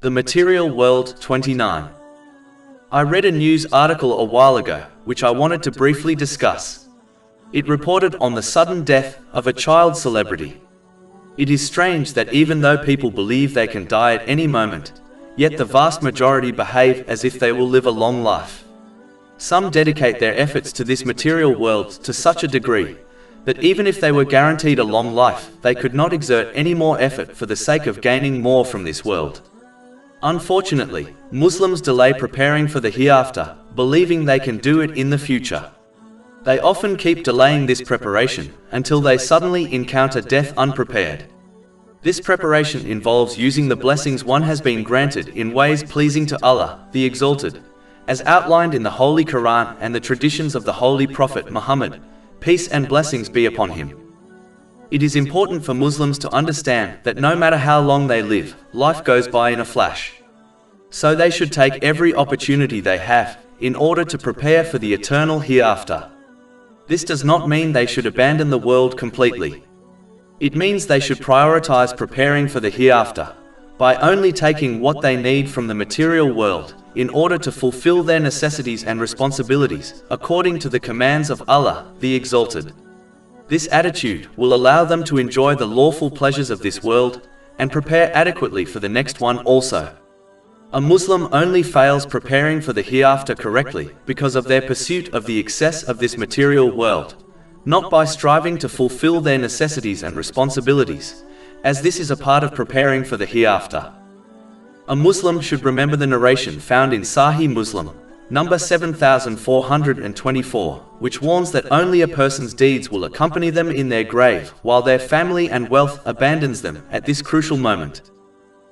The Material World 29. I read a news article a while ago, which I wanted to briefly discuss. It reported on the sudden death of a child celebrity. It is strange that even though people believe they can die at any moment, yet the vast majority behave as if they will live a long life. Some dedicate their efforts to this material world to such a degree that even if they were guaranteed a long life, they could not exert any more effort for the sake of gaining more from this world. Unfortunately, Muslims delay preparing for the hereafter, believing they can do it in the future. They often keep delaying this preparation until they suddenly encounter death unprepared. This preparation involves using the blessings one has been granted in ways pleasing to Allah, the Exalted, as outlined in the Holy Quran and the traditions of the Holy Prophet Muhammad, peace and blessings be upon him. It is important for Muslims to understand that no matter how long they live, life goes by in a flash. So they should take every opportunity they have in order to prepare for the eternal hereafter. This does not mean they should abandon the world completely. It means they should prioritize preparing for the hereafter by only taking what they need from the material world in order to fulfill their necessities and responsibilities according to the commands of Allah, the Exalted. This attitude will allow them to enjoy the lawful pleasures of this world and prepare adequately for the next one also. A Muslim only fails preparing for the hereafter correctly because of their pursuit of the excess of this material world, not by striving to fulfill their necessities and responsibilities, as this is a part of preparing for the hereafter. A Muslim should remember the narration found in Sahih Muslim, number 7424, which warns that only a person's deeds will accompany them in their grave, while their family and wealth abandons them at this crucial moment.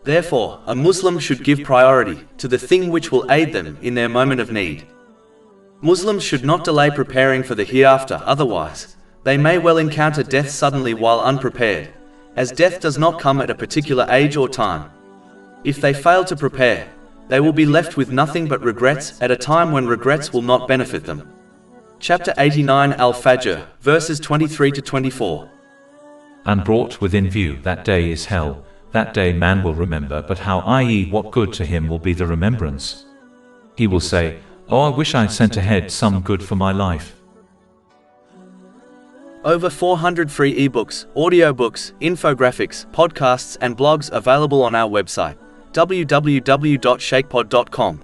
Therefore, a Muslim should give priority to the thing which will aid them in their moment of need. Muslims should not delay preparing for the hereafter, otherwise, they may well encounter death suddenly while unprepared, as death does not come at a particular age or time. If they fail to prepare, they will be left with nothing but regrets at a time when regrets will not benefit them. Chapter 89 Al-Fajr, verses 23 to 24. And brought within view that day is hell, that day man will remember but how, i.e., what good to him will be the remembrance. He will say, oh, I wish I'd sent ahead some good for my life. Over 400 free ebooks, audiobooks, infographics, podcasts and blogs available on our website, www.shakepod.com.